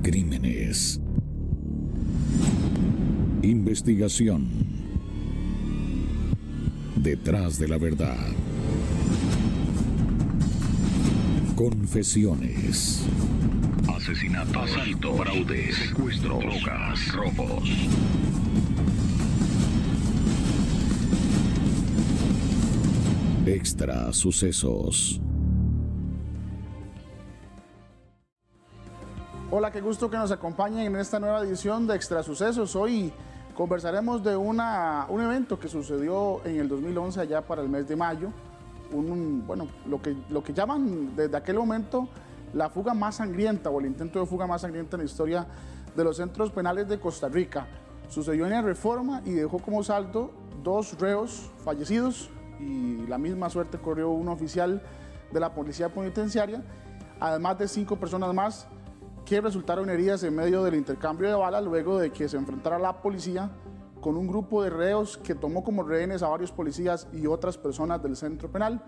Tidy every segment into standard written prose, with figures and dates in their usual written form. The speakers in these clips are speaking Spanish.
Crímenes. Investigación. Detrás de la verdad. Confesiones. Asesinato, asalto, fraude, secuestro, drogas, robos. Extra sucesos. Hola, qué gusto que nos acompañen en esta nueva edición de Extra Sucesos. Hoy conversaremos de un evento que sucedió en el 2011, allá para el mes de mayo. Lo que llaman desde aquel momento la fuga más sangrienta o el intento de fuga más sangrienta en la historia de los centros penales de Costa Rica. Sucedió en la Reforma y dejó como saldo 2 reos fallecidos y la misma suerte corrió un oficial de la policía penitenciaria, además de 5 personas más que resultaron heridas en medio del intercambio de balas luego de que se enfrentara la policía con un grupo de reos que tomó como rehenes a varios policías y otras personas del centro penal,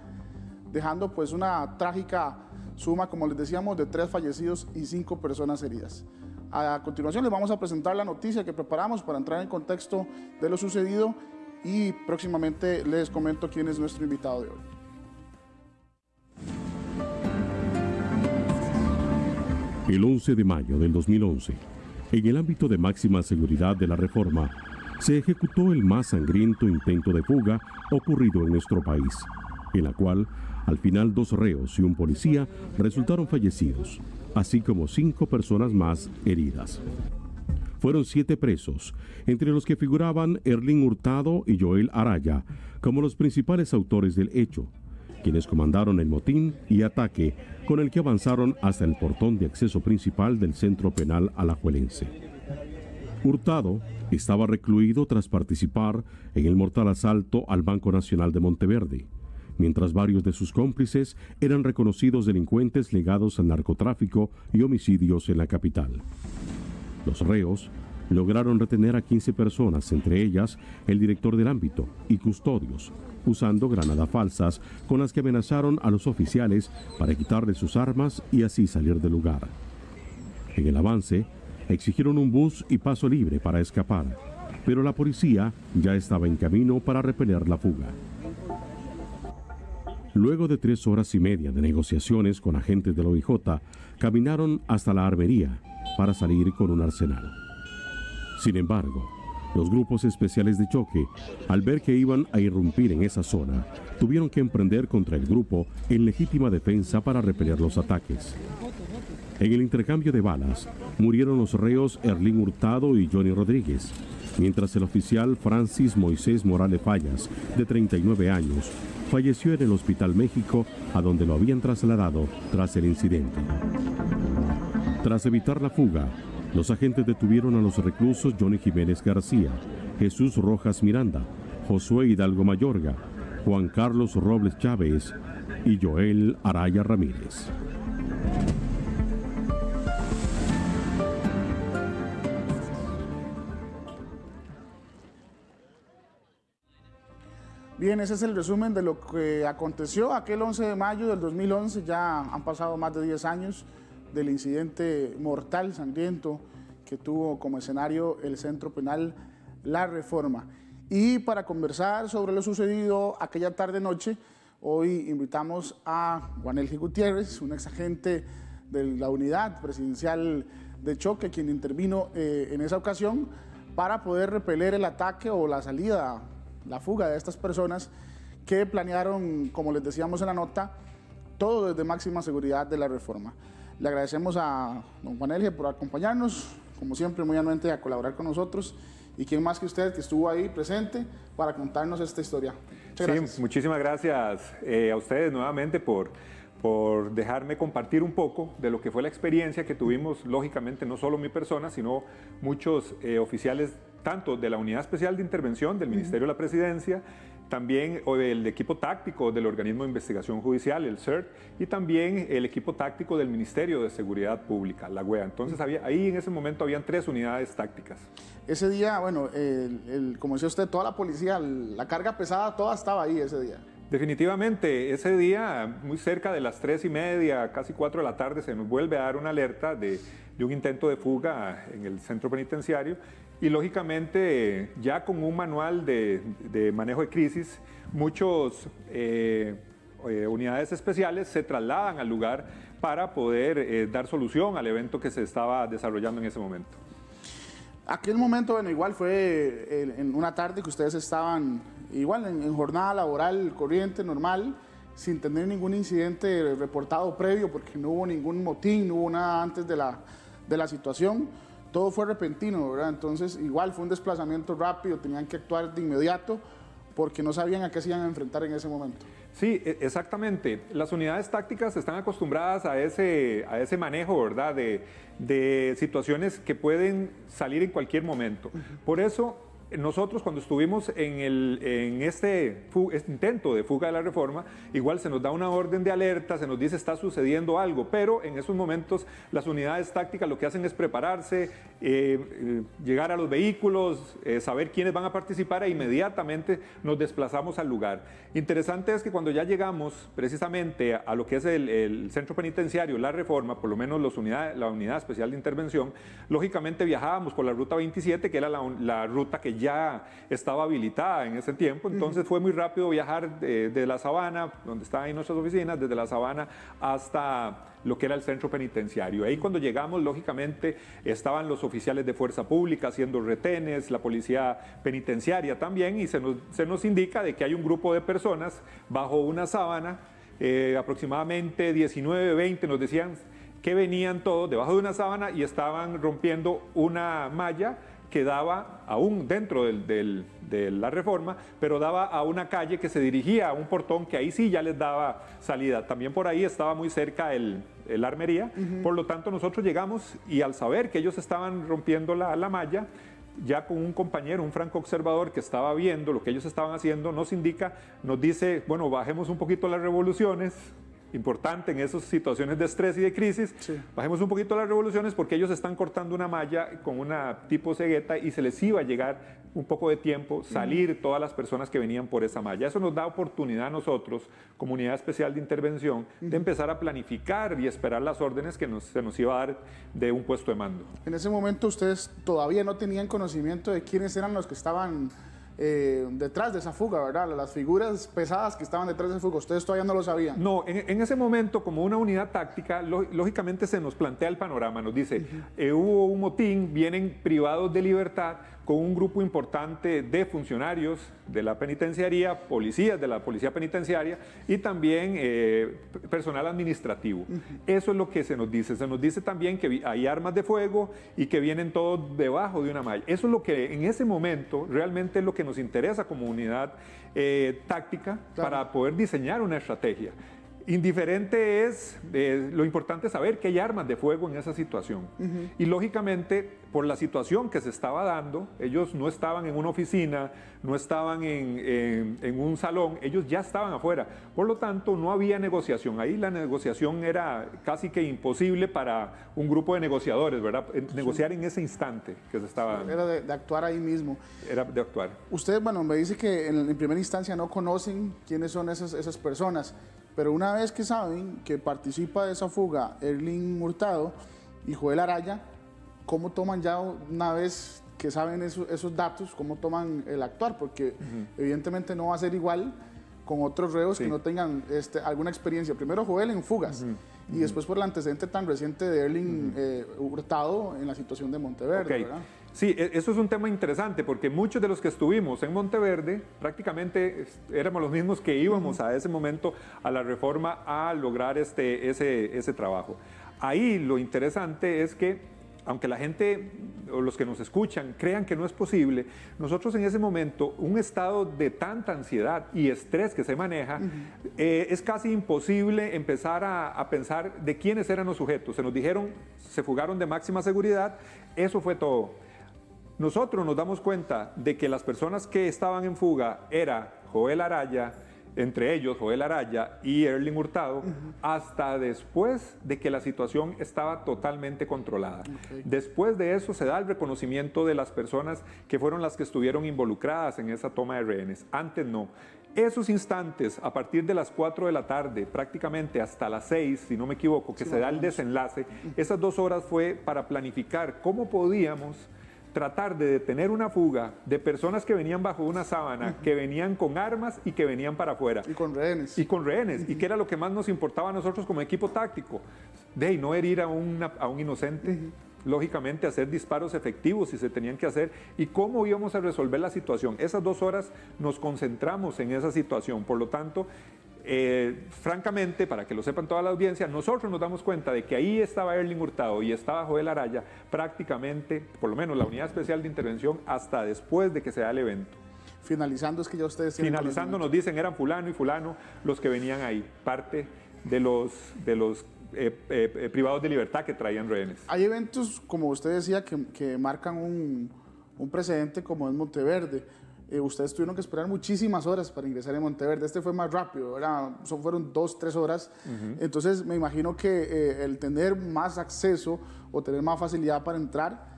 dejando pues una trágica suma, como les decíamos, de 3 fallecidos y 5 personas heridas. A continuación les vamos a presentar la noticia que preparamos para entrar en contexto de lo sucedido y próximamente les comento quién es nuestro invitado de hoy. El 11 de mayo del 2011, en el ámbito de máxima seguridad de la Reforma, se ejecutó el más sangriento intento de fuga ocurrido en nuestro país, en la cual, al final, 2 reos y un policía resultaron fallecidos, así como 5 personas más heridas. Fueron 7 presos, entre los que figuraban Erling Hurtado y Joel Araya, como los principales autores del hecho, quienes comandaron el motín y ataque con el que avanzaron hasta el portón de acceso principal del centro penal alajuelense. Hurtado estaba recluido tras participar en el mortal asalto al Banco Nacional de Monteverde, mientras varios de sus cómplices eran reconocidos delincuentes ligados al narcotráfico y homicidios en la capital. Los reos lograron retener a 15 personas, entre ellas el director del ámbito y custodios, usando granadas falsas con las que amenazaron a los oficiales para quitarles sus armas y así salir del lugar. En el avance, exigieron un bus y paso libre para escapar, pero la policía ya estaba en camino para repeler la fuga. Luego de 3 horas y media de negociaciones con agentes del OIJ, caminaron hasta la armería para salir con un arsenal. Sin embargo, los grupos especiales de choque, al ver que iban a irrumpir en esa zona, tuvieron que emprender contra el grupo en legítima defensa para repeler los ataques. En el intercambio de balas, murieron los reos Erling Hurtado y Johnny Rodríguez, mientras el oficial Francis Moisés Morales Fallas, de 39 años, falleció en el Hospital México, a donde lo habían trasladado tras el incidente. Tras evitar la fuga, los agentes detuvieron a los reclusos Johnny Jiménez García, Jesús Rojas Miranda, Josué Hidalgo Mayorga, Juan Carlos Robles Chávez y Joel Araya Ramírez. Bien, ese es el resumen de lo que aconteció aquel 11 de mayo del 2011. Ya han pasado más de 10 años del incidente mortal, sangriento, que tuvo como escenario el centro penal La Reforma. Y para conversar sobre lo sucedido aquella tarde-noche, hoy invitamos a Juan Elgi Gutiérrez, un exagente de la unidad presidencial de choque, quien intervino en esa ocasión para poder repeler el ataque o la salida, la fuga de estas personas que planearon, como les decíamos en la nota, todo desde máxima seguridad de La Reforma. Le agradecemos a don Juan Elgi por acompañarnos, como siempre muy anuente a colaborar con nosotros, y quién más que usted que estuvo ahí presente para contarnos esta historia. Muchas gracias. Sí, muchísimas gracias a ustedes nuevamente por dejarme compartir un poco de lo que fue la experiencia que tuvimos, lógicamente no solo mi persona, sino muchos oficiales, tanto de la Unidad Especial de Intervención del Ministerio de la Presidencia, también del equipo táctico del Organismo de Investigación Judicial, el CERT, y también el equipo táctico del Ministerio de Seguridad Pública, la UEA. Entonces, ahí en ese momento habían 3 unidades tácticas. Ese día, bueno, como decía usted, toda la policía, la carga pesada, toda estaba ahí ese día. Definitivamente, ese día, muy cerca de las 3:30, casi 4 de la tarde, se nos vuelve a dar una alerta de un intento de fuga en el centro penitenciario y lógicamente ya con un manual de manejo de crisis, muchos unidades especiales se trasladan al lugar para poder dar solución al evento que se estaba desarrollando en ese momento. Aquel momento, bueno, igual fue en una tarde que ustedes estaban igual en jornada laboral corriente, normal, sin tener ningún incidente reportado previo, porque no hubo ningún motín, no hubo nada antes de la situación. Todo fue repentino, ¿verdad? Entonces, igual fue un desplazamiento rápido, tenían que actuar de inmediato, porque no sabían a qué se iban a enfrentar en ese momento. Sí, exactamente. Las unidades tácticas están acostumbradas a ese manejo, ¿verdad? De situaciones que pueden salir en cualquier momento. Por eso, nosotros cuando estuvimos en este intento de fuga de la reforma, igual se nos da una orden de alerta, se nos dice está sucediendo algo, pero en esos momentos las unidades tácticas lo que hacen es prepararse, llegar a los vehículos, saber quiénes van a participar e inmediatamente nos desplazamos al lugar. Interesante es que cuando ya llegamos precisamente a lo que es el centro penitenciario, la reforma, por lo menos la unidad especial de intervención, lógicamente viajábamos por la ruta 27, que era la ruta que ya estaba habilitada en ese tiempo, entonces fue muy rápido viajar de la Sabana, donde estaban ahí nuestras oficinas, desde la Sabana hasta lo que era el centro penitenciario. Ahí cuando llegamos, lógicamente, estaban los oficiales de fuerza pública haciendo retenes, la policía penitenciaria también, y se nos indica de que hay un grupo de personas bajo una sábana, aproximadamente 19, 20, nos decían que venían todos debajo de una sábana y estaban rompiendo una malla que daba aún dentro de la reforma, pero daba a una calle que se dirigía a un portón que ahí sí ya les daba salida. También por ahí estaba muy cerca la armería, por lo tanto nosotros llegamos y al saber que ellos estaban rompiendo la malla, ya con un compañero, un franco observador que estaba viendo lo que ellos estaban haciendo, nos dice, bueno, bajemos un poquito las revoluciones. Importante en esas situaciones de estrés y de crisis, sí. Bajemos un poquito las revoluciones porque ellos están cortando una malla con una tipo cegueta y se les iba a llegar un poco de tiempo salir todas las personas que venían por esa malla. Eso nos da oportunidad a nosotros, como unidad especial de intervención, de empezar a planificar y esperar las órdenes que se nos iba a dar de un puesto de mando. En ese momento ustedes todavía no tenían conocimiento de quiénes eran los que estaban detrás de esa fuga, ¿verdad? Las figuras pesadas que estaban detrás de esa fuga, ¿ustedes todavía no lo sabían? No, en ese momento, como una unidad táctica, lógicamente se nos plantea el panorama, nos dice, hubo un motín, vienen privados de libertad con un grupo importante de funcionarios de la penitenciaría, policías de la policía penitenciaria y también personal administrativo. Eso es lo que se nos dice también que hay armas de fuego y que vienen todos debajo de una malla. Eso es lo que en ese momento realmente es lo que nos interesa como unidad táctica, claro, para poder diseñar una estrategia. Indiferente es, lo importante es saber que hay armas de fuego en esa situación. Y lógicamente, por la situación que se estaba dando, ellos no estaban en una oficina, no estaban en un salón, ellos ya estaban afuera. Por lo tanto, no había negociación. Ahí la negociación era casi que imposible para un grupo de negociadores, ¿verdad? Negociar en ese instante que se estaba dando. Era de actuar ahí mismo. Era de actuar. Usted, bueno, me dice que en primera instancia no conocen quiénes son esas personas. Pero una vez que saben que participa de esa fuga Erling Hurtado y Joel Araya, ¿cómo toman ya una vez que saben esos datos, cómo toman el actuar? Porque evidentemente no va a ser igual con otros reos que no tengan alguna experiencia. Primero Joel en fugas y después por el antecedente tan reciente de Erling Hurtado en la situación de Monteverde, ¿verdad? Sí, eso es un tema interesante porque muchos de los que estuvimos en Monteverde prácticamente éramos los mismos que íbamos a ese momento a la reforma a lograr ese trabajo. Ahí lo interesante es que aunque la gente o los que nos escuchan crean que no es posible, nosotros en ese momento, un estado de tanta ansiedad y estrés que se maneja, es casi imposible empezar a pensar de quiénes eran los sujetos. Se nos dijeron, se fugaron de máxima seguridad, eso fue todo. Nosotros nos damos cuenta de que las personas que estaban en fuga era Joel Araya, entre ellos Joel Araya y Erling Hurtado, hasta después de que la situación estaba totalmente controlada. Después de eso se da el reconocimiento de las personas que fueron las que estuvieron involucradas en esa toma de rehenes. Antes no. Esos instantes, a partir de las 4 de la tarde, prácticamente hasta las 6, si no me equivoco, que se da el desenlace, esas 2 horas fue para planificar cómo podíamos tratar de detener una fuga de personas que venían bajo una sábana, que venían con armas y que venían para afuera. Y con rehenes. Y con rehenes, y que era lo que más nos importaba a nosotros como equipo táctico, de no herir a un inocente, lógicamente hacer disparos efectivos si se tenían que hacer, y cómo íbamos a resolver la situación. Esas 2 horas nos concentramos en esa situación, por lo tanto, francamente, para que lo sepan toda la audiencia, nosotros nos damos cuenta de que ahí estaba Erling Hurtado y estaba Joel Araya prácticamente, por lo menos la Unidad Especial de Intervención, hasta después de que se da el evento. Finalizando es que ya ustedes tienen Finalizando nos dicen eran fulano y fulano los que venían ahí, parte de los privados de libertad que traían rehenes. Hay eventos, como usted decía, que marcan un precedente como es Monteverde. Ustedes tuvieron que esperar muchísimas horas para ingresar en Monteverde. Este fue más rápido, ¿verdad? Fueron 2, 3 horas. Entonces, me imagino que el tener más acceso o tener más facilidad para entrar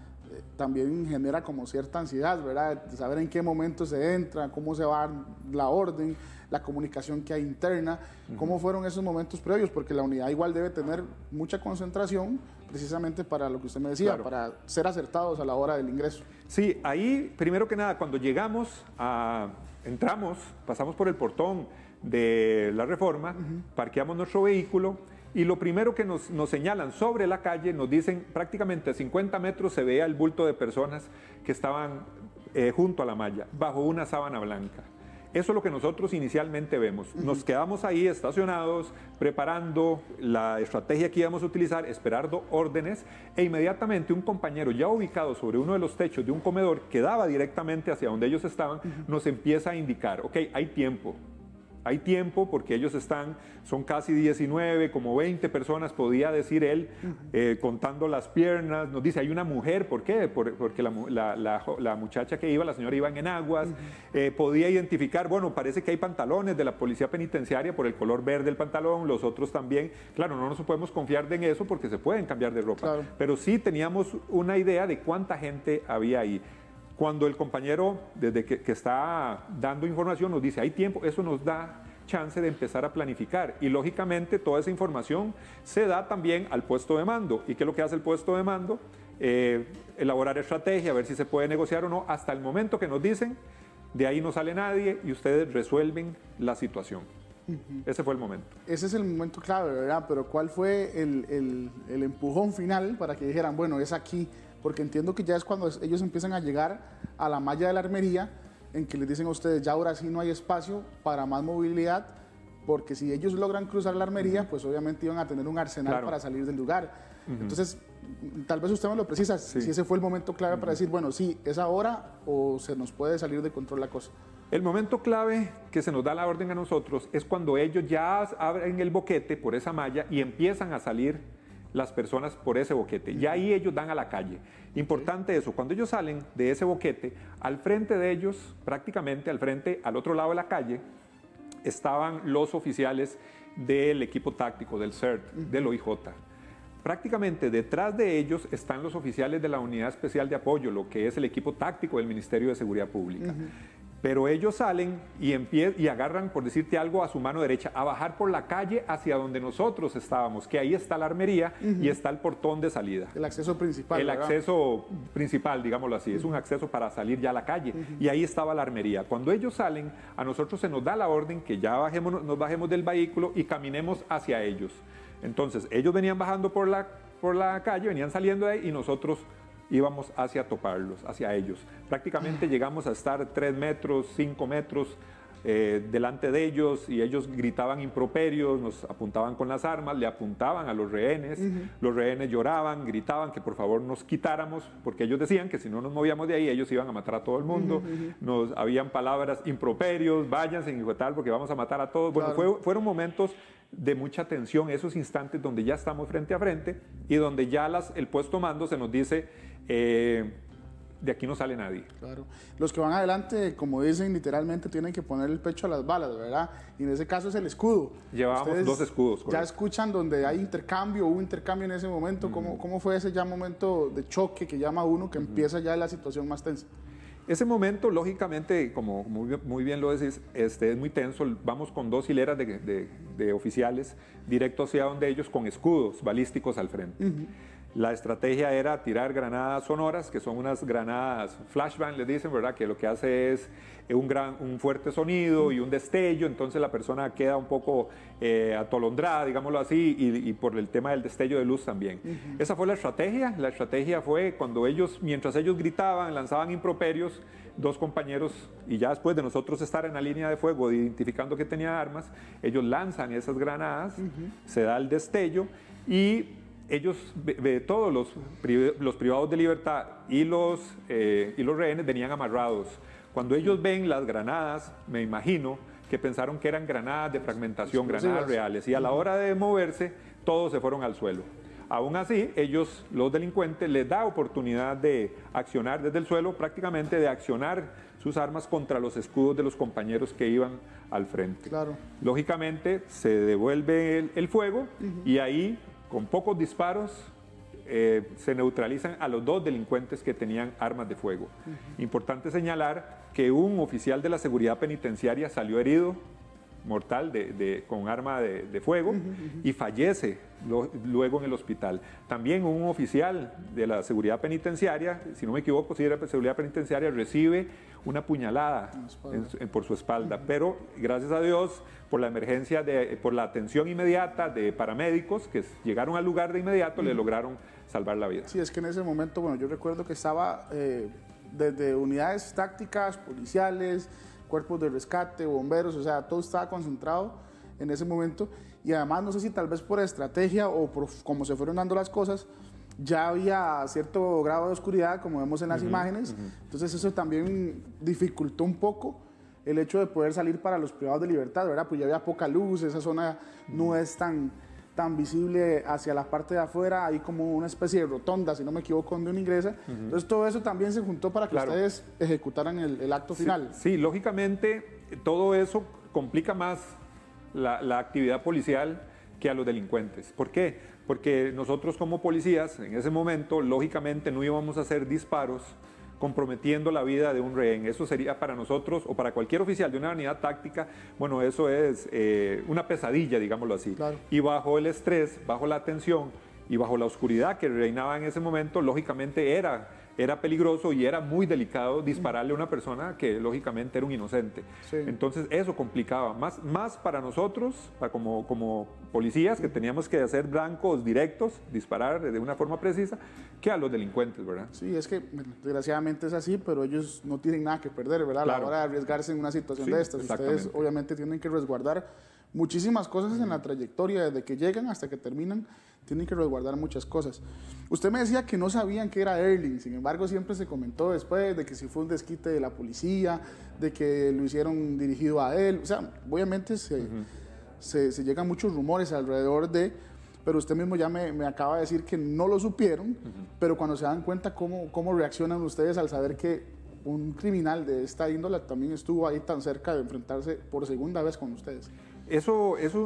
también genera como cierta ansiedad, ¿verdad? De saber en qué momento se entra, cómo se va a dar la orden, la comunicación que hay interna. ¿Cómo fueron esos momentos previos? Porque la unidad igual debe tener mucha concentración precisamente para lo que usted me decía, claro, para ser acertados a la hora del ingreso. Sí, ahí, primero que nada, cuando llegamos, entramos, pasamos por el portón de la Reforma, parqueamos nuestro vehículo y lo primero que nos señalan sobre la calle, nos dicen prácticamente a 50 metros se veía el bulto de personas que estaban junto a la malla, bajo una sábana blanca. Eso es lo que nosotros inicialmente vemos. Nos quedamos ahí estacionados, preparando la estrategia que íbamos a utilizar, esperando órdenes, e inmediatamente un compañero ya ubicado sobre uno de los techos de un comedor que daba directamente hacia donde ellos estaban, nos empieza a indicar, ok, hay tiempo porque ellos son casi 19, como 20 personas, podía decir él, contando las piernas. Nos dice, hay una mujer, ¿por qué? Porque la muchacha que iba, la señora iba en enaguas, podía identificar, bueno, parece que hay pantalones de la policía penitenciaria por el color verde del pantalón, los otros también. Claro, no nos podemos confiar en eso porque se pueden cambiar de ropa, claro, pero sí teníamos una idea de cuánta gente había ahí. Cuando el compañero, desde que está dando información, nos dice, hay tiempo, eso nos da chance de empezar a planificar. Y lógicamente toda esa información se da también al puesto de mando. ¿Y qué es lo que hace el puesto de mando? Elaborar estrategia, ver si se puede negociar o no. Hasta el momento que nos dicen, de ahí no sale nadie y ustedes resuelven la situación. Ese fue el momento. Ese es el momento clave, ¿verdad? Pero ¿cuál fue el empujón final para que dijeran, bueno, es aquí? Porque entiendo que ya es cuando ellos empiezan a llegar a la malla de la armería, en que les dicen a ustedes, ya ahora sí no hay espacio para más movilidad, porque si ellos logran cruzar la armería, pues obviamente iban a tener un arsenal, claro, para salir del lugar. Entonces, tal vez usted me lo precisa, sí, si ese fue el momento clave para decir, bueno, sí, es ahora o se nos puede salir de control la cosa. El momento clave que se nos da la orden a nosotros es cuando ellos ya abren el boquete por esa malla y empiezan a salir las personas por ese boquete. Ya ahí ellos dan a la calle. Importante eso, cuando ellos salen de ese boquete, al frente de ellos, prácticamente al frente, al otro lado de la calle, estaban los oficiales del equipo táctico, del CERT, del OIJ. Prácticamente detrás de ellos están los oficiales de la Unidad Especial de Apoyo, lo que es el equipo táctico del Ministerio de Seguridad Pública. Pero ellos salen y agarran, por decirte algo, a su mano derecha, a bajar por la calle hacia donde nosotros estábamos, que ahí está la armería y está el portón de salida. El acceso principal. El acceso principal, digámoslo así, es un acceso para salir ya a la calle. Y ahí estaba la armería. Cuando ellos salen, a nosotros se nos da la orden que ya nos bajemos del vehículo y caminemos hacia ellos. Entonces, ellos venían bajando por la calle, venían saliendo de ahí y nosotros íbamos hacia toparlos, hacia ellos. Prácticamente llegamos a estar 3 metros, 5 metros delante de ellos y ellos gritaban improperios, nos apuntaban con las armas, le apuntaban a los rehenes lloraban, gritaban que por favor nos quitáramos, porque ellos decían que si no nos movíamos de ahí ellos iban a matar a todo el mundo. Habían palabras improperios, váyanse y tal porque vamos a matar a todos. Bueno, claro, fueron momentos de mucha tensión, esos instantes donde ya estamos frente a frente y donde ya el puesto mando se nos dice, de aquí no sale nadie. Claro. Los que van adelante, como dicen, literalmente tienen que poner el pecho a las balas, ¿verdad? Y en ese caso es el escudo. Llevábamos Ustedes 2 escudos. Correcto. Ya escuchan donde hay intercambio, hubo intercambio en ese momento. ¿Cómo fue ese ya momento de choque que llama uno, que empieza ya la situación más tensa? Ese momento, lógicamente, como muy bien lo decís, es muy tenso. Vamos con 2 hileras de oficiales directo hacia donde ellos con escudos balísticos al frente. La estrategia era tirar granadas sonoras, que son unas granadas flashbang, les dicen, ¿verdad? Que lo que hace es un fuerte sonido y un destello, entonces la persona queda un poco atolondrada, digámoslo así, y por el tema del destello de luz también. Esa fue la estrategia. La estrategia fue cuando mientras ellos gritaban, lanzaban improperios, 2 compañeros, y ya después de nosotros estar en la línea de fuego, identificando que tenía armas, ellos lanzan esas granadas, se da el destello y ellos, todos los privados de libertad y los rehenes venían amarrados. Cuando ellos ven las granadas, me imagino que pensaron que eran granadas de fragmentación, granadas reales, y a la hora de moverse, todos se fueron al suelo. Aún así, los delincuentes, les da oportunidad de accionar desde el suelo, prácticamente de accionar sus armas contra los escudos de los compañeros que iban al frente. Claro. Lógicamente, se devuelve el fuego y ahí, con pocos disparos, se neutralizan a los 2 delincuentes que tenían armas de fuego. Importante señalar que un oficial de la seguridad penitenciaria salió herido, mortal, con arma de fuego, y fallece luego en el hospital. También un oficial de la seguridad penitenciaria, si no me equivoco, si era de seguridad penitenciaria, recibe una puñalada por su espalda, pero gracias a Dios, por la emergencia, por la atención inmediata de paramédicos que llegaron al lugar de inmediato, le lograron salvar la vida. Sí, es que en ese momento, bueno, yo recuerdo que estaba desde unidades tácticas, policiales, cuerpos de rescate, bomberos, o sea, todo estaba concentrado en ese momento, y además no sé si tal vez por estrategia o por cómo se fueron dando las cosas, ya había cierto grado de oscuridad, como vemos en las imágenes, entonces eso también dificultó un poco el hecho de poder salir para los privados de libertad, ¿verdad? Pues ya había poca luz, esa zona no es tan visible hacia la parte de afuera, hay como una especie de rotonda, si no me equivoco, donde uno ingresa. Entonces todo eso también se juntó para que ustedes ejecutaran el acto final. Sí, lógicamente todo eso complica más la actividad policial que a los delincuentes. ¿Por qué? Porque nosotros como policías, en ese momento, lógicamente no íbamos a hacer disparos comprometiendo la vida de un rehén. Eso sería para nosotros o para cualquier oficial de una unidad táctica, bueno, eso es una pesadilla, digámoslo así. Claro. Y bajo el estrés, bajo la tensión y bajo la oscuridad que reinaba en ese momento, lógicamente era peligroso y era muy delicado dispararle a una persona que lógicamente era un inocente. Sí. Entonces eso complicaba, más para nosotros, como policías, que teníamos que hacer blancos directos, disparar de una forma precisa, que a los delincuentes, ¿verdad? Sí, es que desgraciadamente es así, pero ellos no tienen nada que perder, ¿verdad? Claro. A la hora de arriesgarse en una situación Sí, de estas. Ustedes obviamente tienen que resguardar muchísimas cosas en la trayectoria, desde que llegan hasta que terminan, tienen que resguardar muchas cosas. Usted me decía que no sabían que era Erling, sin embargo siempre se comentó después de que si fue un desquite de la policía, de que lo hicieron dirigido a él, o sea, obviamente se llegan muchos rumores alrededor de, pero usted mismo ya me acaba de decir que no lo supieron, pero cuando se dan cuenta, ¿cómo reaccionan ustedes al saber que un criminal de esta índole también estuvo ahí tan cerca de enfrentarse por segunda vez con ustedes? Eso es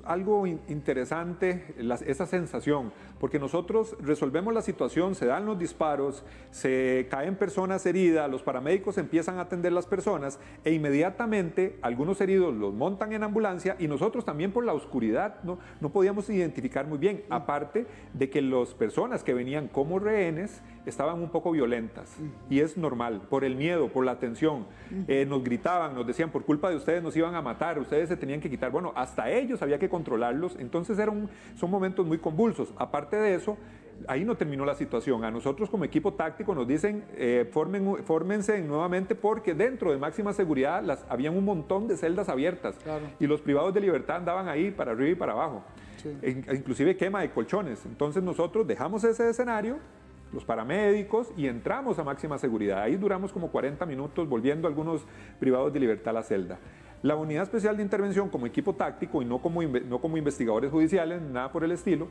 algo interesante, esa sensación, porque nosotros resolvemos la situación, se dan los disparos, se caen personas heridas, los paramédicos empiezan a atender las personas e inmediatamente algunos heridos los montan en ambulancia y nosotros también por la oscuridad no podíamos identificar muy bien, aparte de que las personas que venían como rehenes estaban un poco violentas y es normal, por el miedo, por la tensión, nos gritaban, nos decían por culpa de ustedes nos iban a matar, ustedes se tenían que quitar. Bueno, hasta ellos había que controlarlos, entonces son momentos muy convulsos. Aparte de eso, ahí no terminó la situación. A nosotros como equipo táctico nos dicen, fórmense nuevamente porque dentro de máxima seguridad habían un montón de celdas abiertas. Claro. Y los privados de libertad andaban ahí para arriba y para abajo. Sí. Inclusive quema de colchones. Entonces nosotros dejamos ese escenario, los paramédicos, y entramos a máxima seguridad. Ahí duramos como 40 minutos volviendo algunos privados de libertad a la celda. La Unidad Especial de Intervención como equipo táctico y no como investigadores judiciales, nada por el estilo,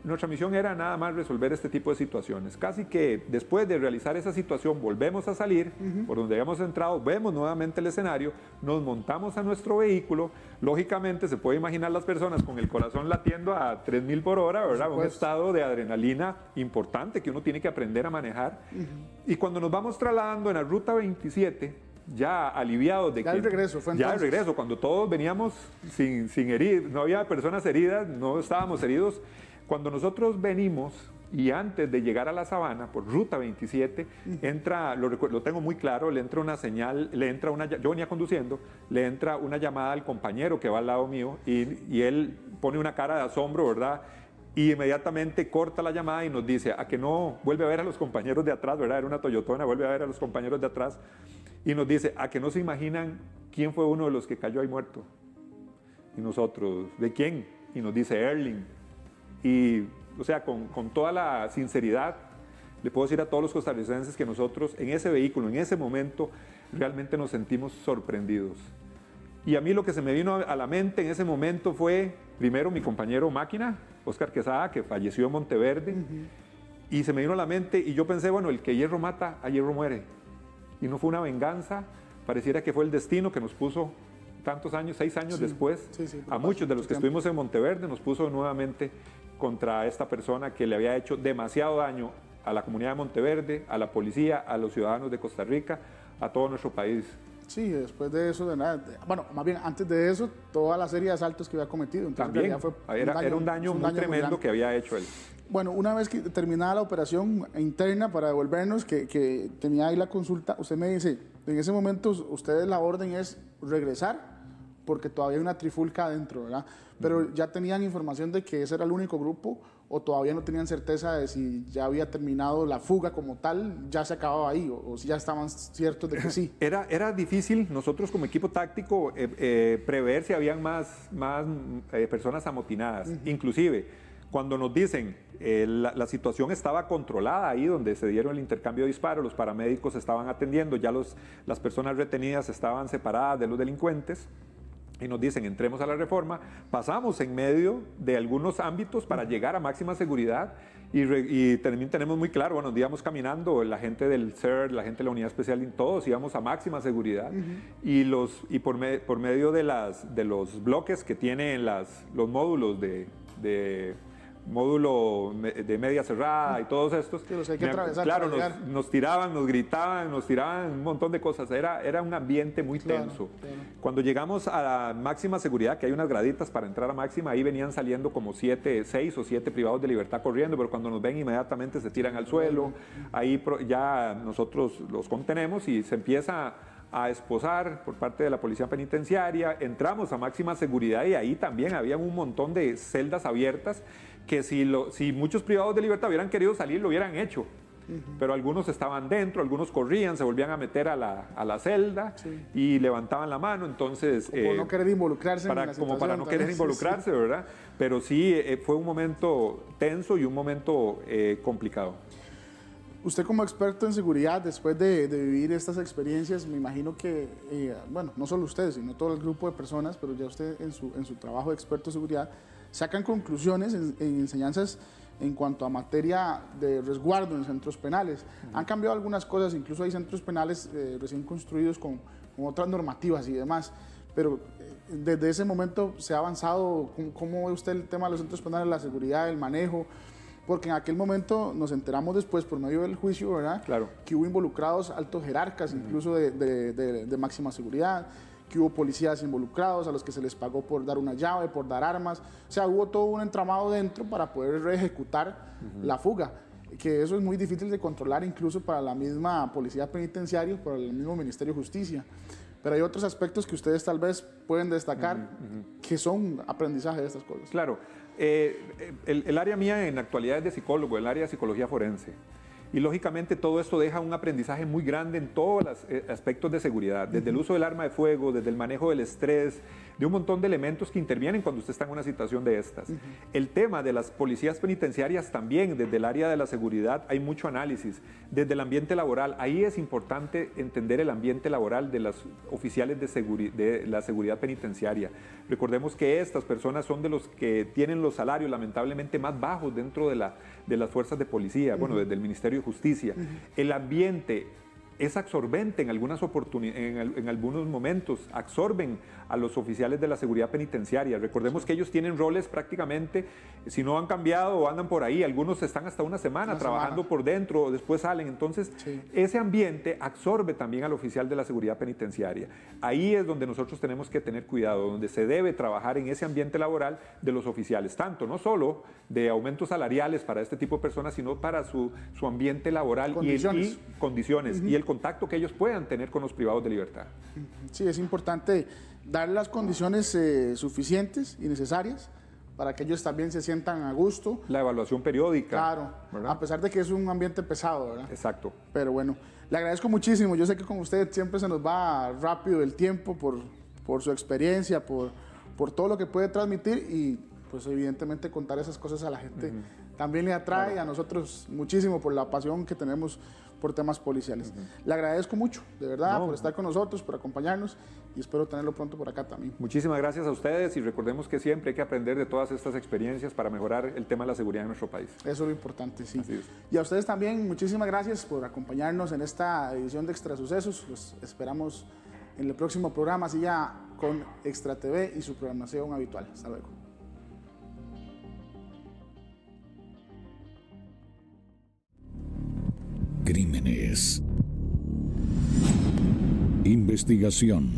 nuestra misión era nada más resolver este tipo de situaciones. Casi que después de realizar esa situación volvemos a salir por donde habíamos entrado, vemos nuevamente el escenario, nos montamos a nuestro vehículo, lógicamente se puede imaginar las personas con el corazón latiendo a 3.000 por hora, ¿verdad? Un estado de adrenalina importante que uno tiene que aprender a manejar. Y cuando nos vamos trasladando en la ruta 27, ya aliviados de ya que... el regreso, fue ya entonces. el regreso, cuando todos veníamos sin herir, no había personas heridas, no estábamos heridos. Cuando nosotros venimos y antes de llegar a la Sabana, por ruta 27, entra, lo tengo muy claro, le entra una señal, yo venía conduciendo, le entra una llamada al compañero que va al lado mío y él pone una cara de asombro, ¿verdad? Y inmediatamente corta la llamada y nos dice, a que no vuelve a ver a los compañeros de atrás, ¿verdad? Era una Toyotona, vuelve a ver a los compañeros de atrás y nos dice, a que no se imaginan quién fue uno de los que cayó ahí muerto. Y nosotros, ¿de quién? Y nos dice Erling. Y, o sea, con toda la sinceridad, le puedo decir a todos los costarricenses que nosotros en ese vehículo, en ese momento, realmente nos sentimos sorprendidos. Y a mí lo que se me vino a la mente en ese momento fue, primero, mi compañero máquina, Oscar Quesada, que falleció en Monteverde, y se me vino a la mente, y yo pensé, bueno, el que hierro mata, a hierro muere. Y no fue una venganza, pareciera que fue el destino que nos puso tantos años, 6 años después, a muchos de los que estuvimos en Monteverde, nos puso nuevamente contra esta persona que le había hecho demasiado daño a la comunidad de Monteverde, a la policía, a los ciudadanos de Costa Rica, a todo nuestro país. Sí, después de eso, de nada, bueno, más bien antes de eso, toda la serie de asaltos que había cometido. Entonces, también fue era un daño muy tremendo que había hecho él. Bueno, una vez que terminada la operación interna para devolvernos, que tenía ahí la consulta, usted me dice, en ese momento ustedes la orden es regresar, porque todavía hay una trifulca adentro, ¿verdad? Pero ya tenían información de que ese era el único grupo, o todavía no tenían certeza de si ya había terminado la fuga como tal, ya se acababa ahí, o si ya estaban ciertos de que sí. Era difícil nosotros como equipo táctico prever si habían más personas amotinadas. Inclusive, cuando nos dicen la situación estaba controlada ahí donde se dieron el intercambio de disparos, los paramédicos estaban atendiendo, ya las personas retenidas estaban separadas de los delincuentes, y nos dicen, entremos a la reforma, pasamos en medio de algunos ámbitos para llegar a máxima seguridad y también tenemos muy claro, bueno, íbamos caminando, la gente del CERT, la gente de la Unidad Especial, todos íbamos a máxima seguridad y por medio de los bloques que tienen los módulos de módulo de media cerrada y todos estos. Que los hay que atravesar. Claro, nos tiraban, nos gritaban, nos tiraban un montón de cosas. Era un ambiente muy tenso. Claro. Cuando llegamos a la máxima seguridad, que hay unas graditas para entrar a máxima, ahí venían saliendo como 6 o 7 privados de libertad corriendo, pero cuando nos ven inmediatamente se tiran al suelo. Ahí ya nosotros los contenemos y se empieza a esposar por parte de la policía penitenciaria, entramos a máxima seguridad y ahí también había un montón de celdas abiertas que si muchos privados de libertad hubieran querido salir, lo hubieran hecho. Pero algunos estaban dentro, algunos corrían, se volvían a meter a la celda y levantaban la mano, entonces... Por no querer involucrarse como para no querer involucrarse, ¿verdad? Pero sí, fue un momento tenso y un momento complicado. Usted como experto en seguridad, después de vivir estas experiencias, me imagino que, bueno, no solo usted, sino todo el grupo de personas, pero ya usted en su trabajo de experto en seguridad, sacan conclusiones en enseñanzas en cuanto a materia de resguardo en centros penales. Han cambiado algunas cosas, incluso hay centros penales recién construidos con otras normativas y demás, pero desde ese momento se ha avanzado. ¿Cómo ve usted el tema de los centros penales, la seguridad, el manejo? Porque en aquel momento nos enteramos después, por medio del juicio, ¿verdad? Claro. Que hubo involucrados altos jerarcas, incluso de máxima seguridad, que hubo policías involucrados a los que se les pagó por dar una llave, por dar armas. O sea, hubo todo un entramado dentro para poder ejecutar la fuga, que eso es muy difícil de controlar incluso para la misma policía penitenciaria, para el mismo Ministerio de Justicia. Pero hay otros aspectos que ustedes tal vez pueden destacar que son aprendizaje de estas cosas. Claro. El área mía en la actualidad es de psicólogo, el área de psicología forense. Y lógicamente todo esto deja un aprendizaje muy grande en todos los aspectos de seguridad, desde el uso del arma de fuego, desde el manejo del estrés, de un montón de elementos que intervienen cuando usted está en una situación de estas. El tema de las policías penitenciarias también, desde el área de la seguridad hay mucho análisis, desde el ambiente laboral, ahí es importante entender el ambiente laboral de los oficiales de la seguridad penitenciaria. Recordemos que estas personas son de los que tienen los salarios lamentablemente más bajos dentro de las fuerzas de policía, bueno, desde el Ministerio de Justicia. El ambiente es absorbente en algunas oportunidades, en algunos momentos, absorben a los oficiales de la seguridad penitenciaria. Recordemos que ellos tienen roles prácticamente, si no han cambiado o andan por ahí, algunos están hasta una semana trabajando por dentro, después salen. Entonces, ese ambiente absorbe también al oficial de la seguridad penitenciaria. Ahí es donde nosotros tenemos que tener cuidado, donde se debe trabajar en ese ambiente laboral de los oficiales, tanto no solo de aumentos salariales para este tipo de personas, sino para su ambiente laboral y condiciones y el contacto que ellos puedan tener con los privados de libertad. Sí, es importante dar las condiciones suficientes y necesarias para que ellos también se sientan a gusto. La evaluación periódica. Claro, ¿verdad? A pesar de que es un ambiente pesado, ¿verdad? Exacto. Pero bueno, le agradezco muchísimo. Yo sé que con usted siempre se nos va rápido el tiempo por su experiencia, por todo lo que puede transmitir y pues evidentemente contar esas cosas a la gente también le atrae a nosotros muchísimo por la pasión que tenemos por temas policiales. Le agradezco mucho, de verdad, por estar con nosotros, por acompañarnos y espero tenerlo pronto por acá también. Muchísimas gracias a ustedes y recordemos que siempre hay que aprender de todas estas experiencias para mejorar el tema de la seguridad en nuestro país. Eso es lo importante, sí. Así es. Y a ustedes también, muchísimas gracias por acompañarnos en esta edición de Extra Sucesos. Los esperamos en el próximo programa, así ya con Extra TV y su programación habitual. Hasta luego. Crímenes. Investigación.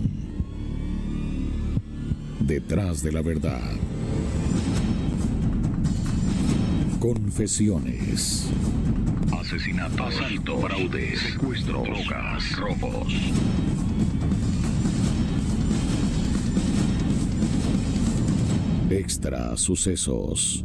Detrás de la verdad. Confesiones. Asesinato, asalto, fraude, secuestro, drogas, robos. Extra Sucesos.